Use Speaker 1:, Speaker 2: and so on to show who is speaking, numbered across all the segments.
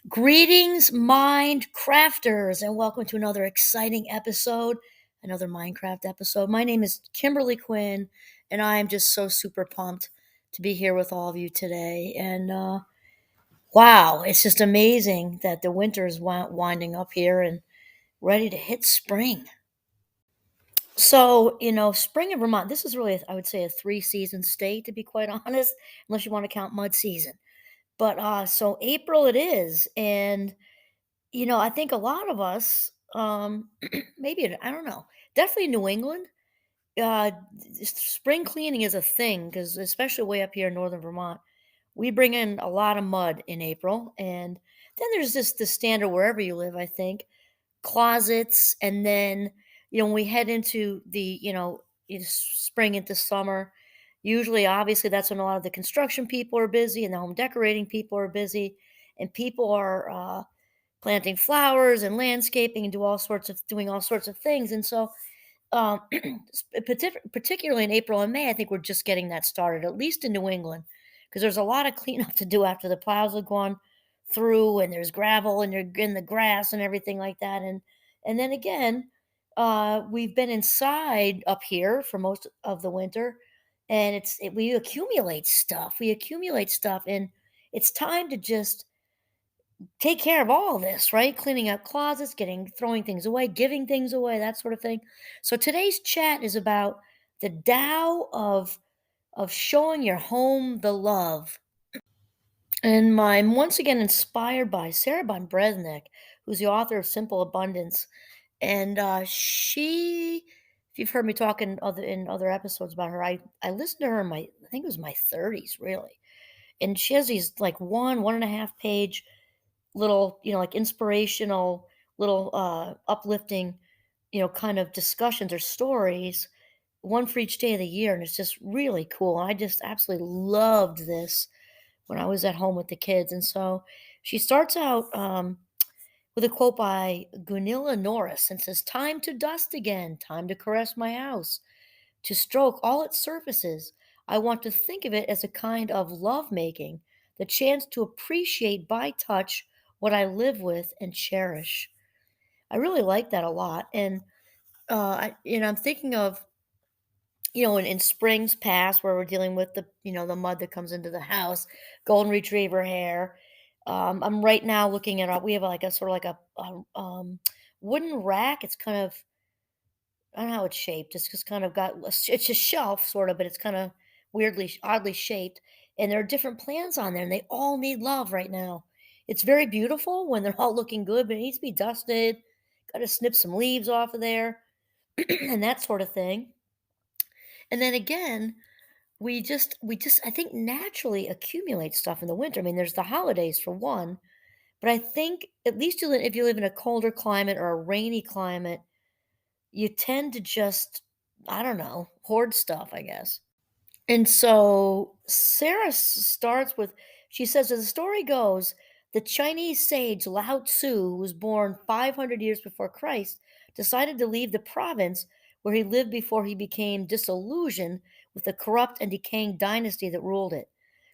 Speaker 1: Greetings, mind crafters, and welcome to another exciting episode, another Minecraft episode. My name is Kimberly Quinn, and I am just so super pumped to be here with all of you today. And wow, it's just amazing that the winter is winding up here and ready to hit spring. So, spring in Vermont, this is really, I would say, a three-season state, to be quite honest, unless you want to count mud season. But so April it is, and I think a lot of us, maybe I don't know, definitely New England. Uh, Spring cleaning is a thing because, especially way up here in northern Vermont, we bring in a lot of mud in April, and then there's just the standard wherever you live. I think closets, and then when we head into the spring into summer, usually obviously that's when a lot of the construction people are busy and the home decorating people are busy, and people are planting flowers and landscaping and doing all sorts of things. And so, particularly in April and May, I think we're just getting that started, at least in New England, because there's a lot of cleanup to do after the plows have gone through, and there's gravel and you're in the grass and everything like that. And then again, we've been inside up here for most of the winter, and we accumulate stuff, and it's time to just take care of all of this, right? Cleaning up closets, throwing things away, giving things away, that sort of thing. So today's chat is about the Tao of showing your home the love. And I'm once again inspired by Sarah Von Bresnik, who's the author of Simple Abundance. And if you've heard me talk in other episodes about her, I listened to her in I think it was my 30s, really. And she has these like 1.5 page little, like inspirational, little uplifting, kind of discussions or stories, one for each day of the year. And it's just really cool. I just absolutely loved this when I was at home with the kids. And so she starts out with a quote by Gunilla Norris and says, "Time to dust again, time to caress my house, to stroke all its surfaces. I want to think of it as a kind of love making, the chance to appreciate by touch what I live with and cherish." I really like that a lot. And I'm thinking of, in springs past where we're dealing with the mud that comes into the house, golden retriever hair. I'm right now looking at we have like a sort of like a wooden rack. It's kind of, I don't know how it's shaped. It's just kind of it's a shelf sort of, but it's kind of oddly shaped. And there are different plants on there, and they all need love right now. It's very beautiful when they're all looking good, but it needs to be dusted. Got to snip some leaves off of there and that sort of thing. And then again, we just I think naturally accumulate stuff in the winter. I mean, there's the holidays for one, but I think at least if you live in a colder climate or a rainy climate, you tend to just, I don't know, hoard stuff, I guess. And so Sarah starts with, she says, as the story goes, the Chinese sage Lao Tzu, who was born 500 years before Christ, decided to leave the province where he lived before he became disillusioned with the corrupt and decaying dynasty that ruled it.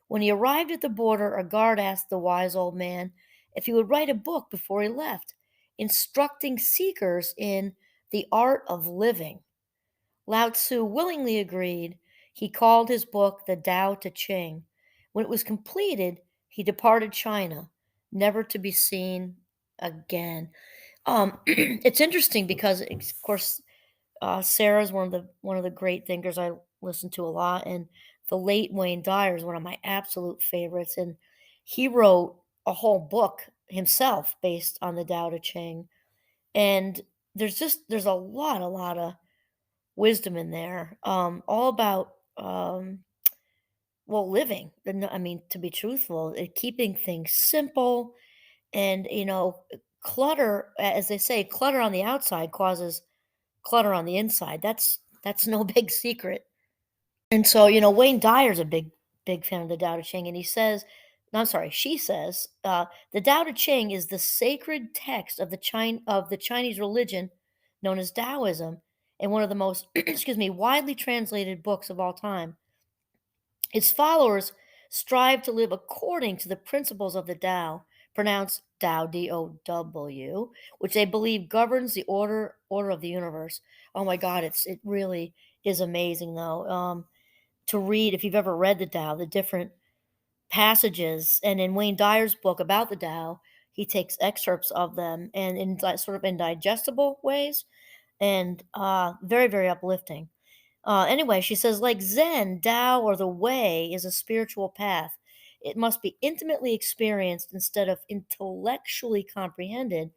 Speaker 1: When he arrived at the border, a guard asked the wise old man if he would write a book before he left, instructing seekers in the art of living. Lao Tzu willingly agreed. He called his book the Tao Te Ching. When it was completed, he departed China, never to be seen again. It's interesting because, of course, Sarah's one of the great thinkers I listen to a lot, and the late Wayne Dyer is one of my absolute favorites, and he wrote a whole book himself based on the Tao Te Ching, and there's a lot of wisdom in there, all about, well, living. I mean, to be truthful, keeping things simple, and clutter, as they say, clutter on the outside causes clutter on the inside. That's no big secret. And so, Wayne Dyer's a big fan of the Tao Te Ching, and he says, no, I'm sorry, she says, the Tao Te Ching is the sacred text of the Chinese religion known as Taoism, and one of the most, excuse me, widely translated books of all time. Its followers strive to live according to the principles of the Tao, pronounced Tao, Dow, which they believe governs the order of the universe. Oh my God, it really is amazing though. To read if you've ever read the Tao, the different passages, and in Wayne Dyer's book about the Tao, he takes excerpts of them and in sort of in digestible ways and very very uplifting. Anyway, she says, like Zen, Tao, or the way is a spiritual path. It must be intimately experienced instead of intellectually comprehended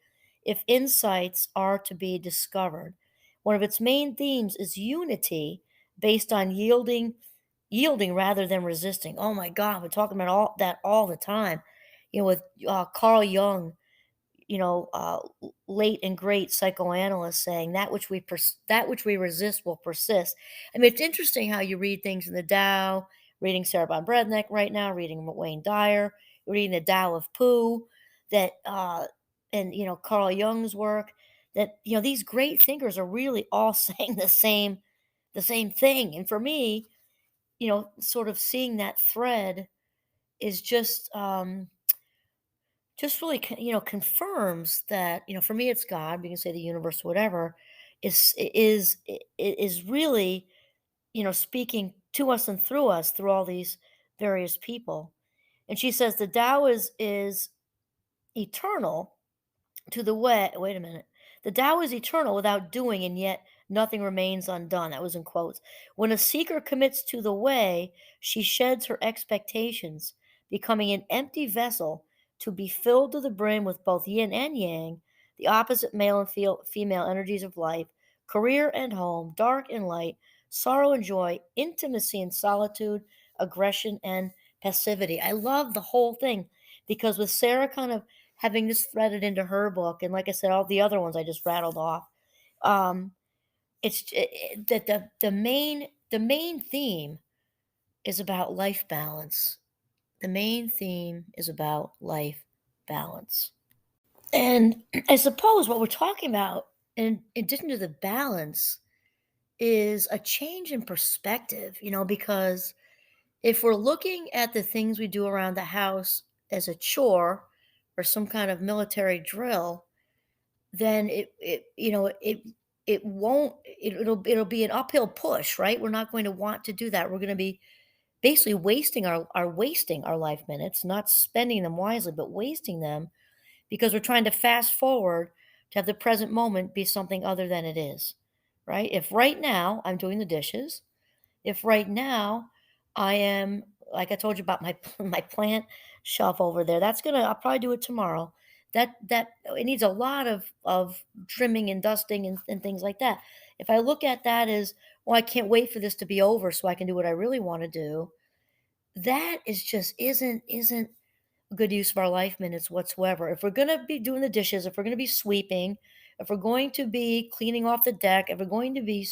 Speaker 1: if insights are to be discovered. One of its main themes is unity based on yielding rather than resisting. Oh my God, we're talking about all that all the time. With Carl Jung, late and great psychoanalyst saying that which we resist will persist. I mean, it's interesting how you read things in the Tao, reading Sarah Von Brednick right now, reading Wayne Dyer, reading the Tao of Pooh, that and Carl Jung's work, that these great thinkers are really all saying the same thing. And for me, sort of seeing that thread is just really confirms that for me it's God. We can say the universe, whatever is really speaking to us and through us through all these various people. And she says the Tao is eternal to the way. Wait a minute. The Tao is eternal without doing, and yet nothing remains undone. That was in quotes. When a seeker commits to the way, she sheds her expectations, becoming an empty vessel to be filled to the brim with both yin and yang, the opposite male and female energies of life, career and home, dark and light, sorrow and joy, intimacy and solitude, aggression and passivity. I love the whole thing because with Sarah kind of having this threaded into her book, and like I said, all the other ones I just rattled off, um, that the main theme is about life balance. The main theme is about life balance. And I suppose what we're talking about, in addition to the balance, is a change in perspective, because if we're looking at the things we do around the house as a chore or some kind of military drill, then it won't it'll be an uphill push, right? We're not going to want to do that. We're going to be basically wasting our life minutes, not spending them wisely, but wasting them because we're trying to fast forward to have the present moment be something other than it is, right? If right now I'm doing the dishes, if right now I am, like I told you about my my plant shelf over there, I'll probably do it tomorrow. That it needs a lot of trimming and dusting and things like that. If I look at that as, well, I can't wait for this to be over so I can do what I really want to do, that is just isn't a good use of our life minutes whatsoever. If we're gonna be doing the dishes, if we're gonna be sweeping, if we're going to be cleaning off the deck, if we're going to be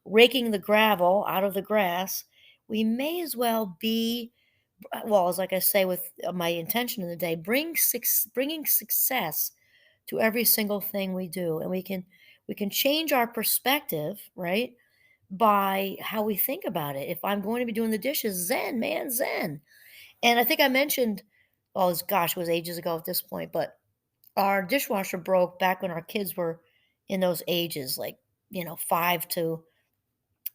Speaker 1: raking the gravel out of the grass, we may as well be, well, as like I say, with my intention in the day, bringing success to every single thing we do, and we can change our perspective, right, by how we think about it. If I'm going to be doing the dishes, zen, man, zen. And I think I mentioned, well, gosh, it was ages ago at this point, but our dishwasher broke back when our kids were in those ages, like 5 to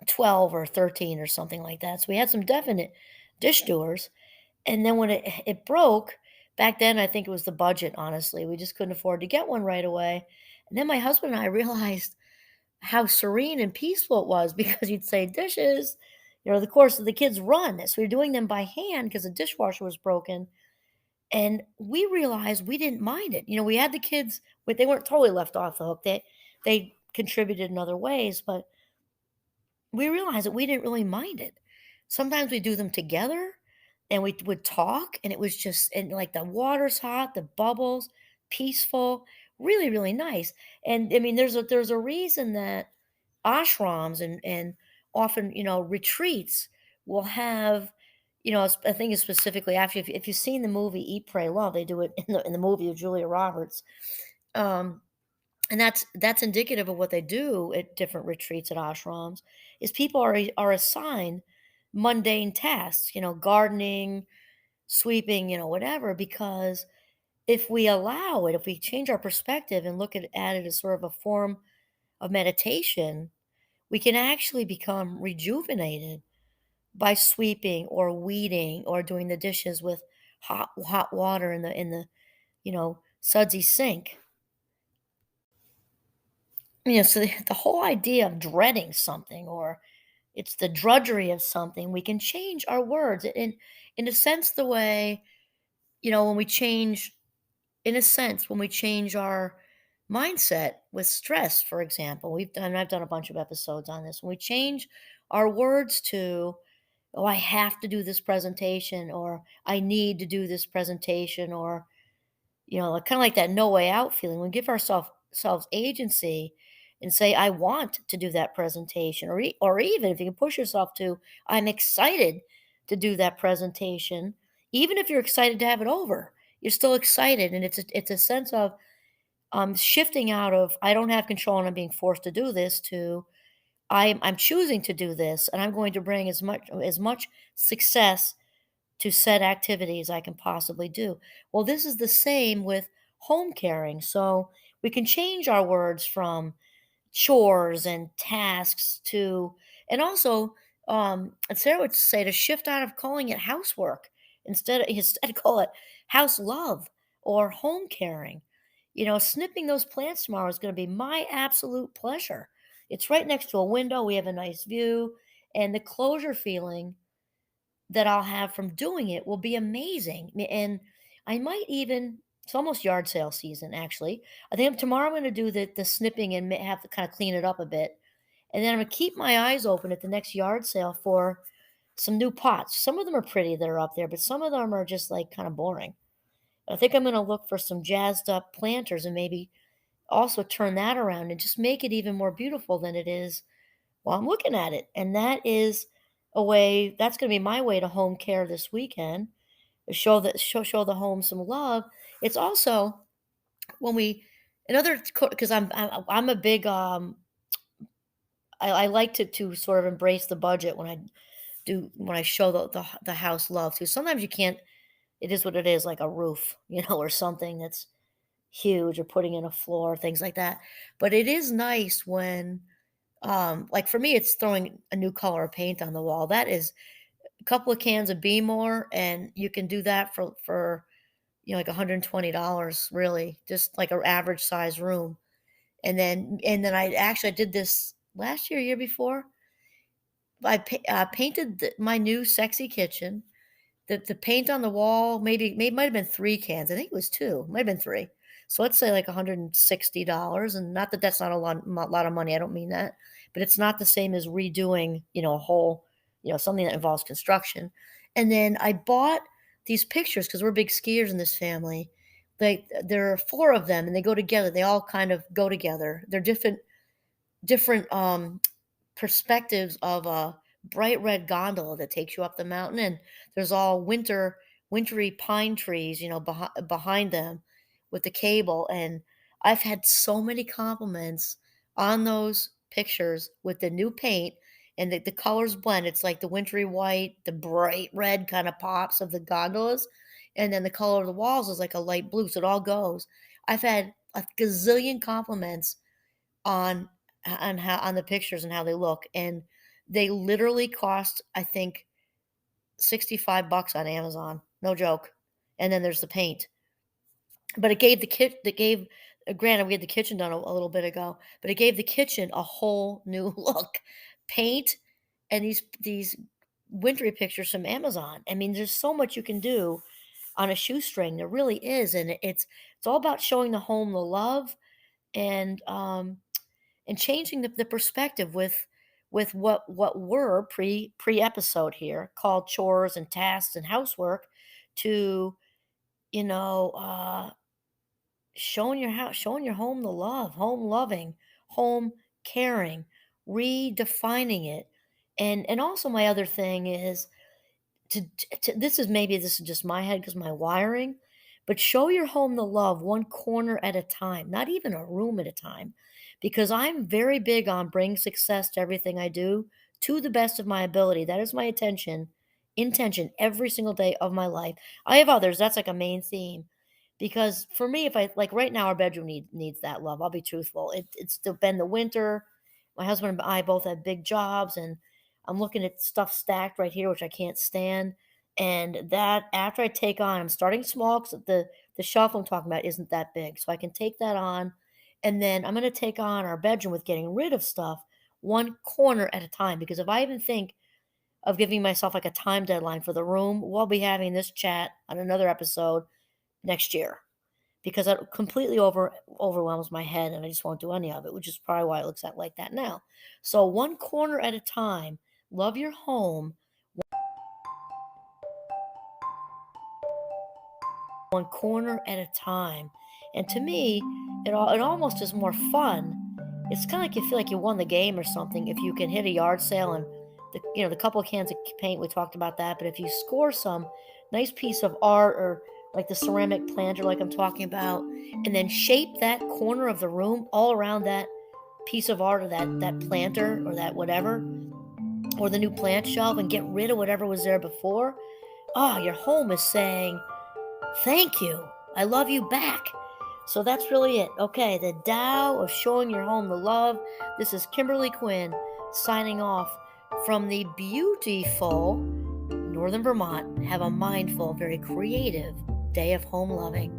Speaker 1: 12 or 13 or something like that. So we had some definite dish doers. And then when it broke, back then I think it was the budget, honestly. We just couldn't afford to get one right away. And then my husband and I realized how serene and peaceful it was because you'd say dishes, the course of the kids run. So we are doing them by hand because the dishwasher was broken. And we realized we didn't mind it. We had the kids, but they weren't totally left off the hook. They contributed in other ways, but we realized that we didn't really mind it. Sometimes we do them together and we would talk, and it was just, and like the water's hot, the bubbles, peaceful, really, really nice. And I mean, there's a reason that ashrams and often, retreats will have, I think it's specifically actually, if you've seen the movie Eat, Pray, Love, they do it in the movie of Julia Roberts. Um, and that's indicative of what they do at different retreats at ashrams is people are assigned mundane tasks, gardening, sweeping, whatever, because if we allow it, if we change our perspective and look at it as sort of a form of meditation, we can actually become rejuvenated by sweeping or weeding or doing the dishes with hot water in the sudsy sink. So the whole idea of dreading something, or it's the drudgery of something, we can change our words in a sense, the way, when we change in a sense, when we change our mindset with stress, for example. I've done a bunch of episodes on this. When we change our words to, oh, I have to do this presentation, or I need to do this presentation, or, like, kind of like that no way out feeling. We give ourselves agency and say, I want to do that presentation, or even if you can push yourself to, I'm excited to do that presentation. Even if you're excited to have it over, you're still excited, and it's a sense of shifting out of, I don't have control and I'm being forced to do this, to, I'm choosing to do this, and I'm going to bring as much success to said activities I can possibly do. Well, this is the same with home caring. So we can change our words from chores and tasks to, and also, and Sarah would say, to shift out of calling it housework, instead call it house love or home caring. Snipping those plants tomorrow is going to be my absolute pleasure. It's right next to a window, we have a nice view, and the closure feeling that I'll have from doing it will be amazing. And I might even, it's almost yard sale season, actually. I think tomorrow I'm going to do the snipping and have to kind of clean it up a bit. And then I'm going to keep my eyes open at the next yard sale for some new pots. Some of them are pretty that are up there, but some of them are just like kind of boring. I think I'm going to look for some jazzed up planters and maybe also turn that around and just make it even more beautiful than it is while I'm looking at it. And that's going to be my way to home care this weekend, to show the home some love. It's also when we another, because I'm a big, I like to sort of embrace the budget when I show the house love too. Sometimes you can't, it is what it is, like a roof, or something that's huge, or putting in a floor, things like that. But it is nice when, like for me, it's throwing a new color of paint on the wall. That is a couple of cans of Be More, and you can do that for like $120, really, just like an average size room. And then I did this last year, year before. Painted my new sexy kitchen. The paint on the wall, maybe might have been 3 cans. I think it was 2, might have been 3. So let's say like $160, and not that that's not a lot of money, I don't mean that, but it's not the same as redoing, a whole, something that involves construction. And then I bought these pictures because we're big skiers in this family. There are 4 of them, and they go together. They all kind of go together. They're different perspectives of a bright red gondola that takes you up the mountain, and there's all wintry pine trees, behind them with the cable. And I've had so many compliments on those pictures with the new paint, and the colors blend. It's like the wintry white, the bright red kind of pops of the gondolas, and then the color of the walls is like a light blue, so it all goes. I've had a gazillion compliments on on the pictures and how they look, and they literally cost, I think, $65 on Amazon, no joke. And then there's the paint. But it gave the kit that gave granted, we had the kitchen done a little bit ago, but it gave the kitchen a whole new look. Paint and these wintry pictures from Amazon. I mean, there's so much you can do on a shoestring. There really is, and it's all about showing the home the love, and changing the perspective with what were pre-episode here called chores and tasks and housework, to, you know uh showing your home the love, home loving, home caring, redefining it. And also, my other thing is this is just my head because my wiring, but show your home the love one corner at a time, not even a room at a time, because I'm very big on bringing success to everything I do to the best of my ability. That is my intention every single day of my life. I have others, that's like a main theme, Because for me, if I like right now, our bedroom needs that love. I'll be truthful. Been the winter. My husband and I both have big jobs, and I'm looking at stuff stacked right here, which I can't stand. And that after I take on, I'm starting small because the shelf I'm talking about isn't that big, so I can take that on, and then I'm going to take on our bedroom with getting rid of stuff one corner at a time. Because if I even think of giving myself like a time deadline for the room, we'll be having this chat on another episode next year because that completely overwhelms my head and I just won't do any of it, which is probably why it looks like that now. So one corner at a time, love your home one corner at a time. And to me, it almost is more fun. It's kind of like you feel like you won the game or something if you can hit a yard sale and the couple of cans of paint we talked about that, but if you score some nice piece of art or like the ceramic planter like I'm talking about, and then shape that corner of the room all around that piece of art or that planter or that whatever or the new plant shelf and get rid of whatever was there before. Oh, your home is saying thank you. I love you back. So that's really it. Okay, the Tao of showing your home the love. This is Kimberly Quinn signing off from the beautiful Northern Vermont. Have a mindful, very creative day of home loving.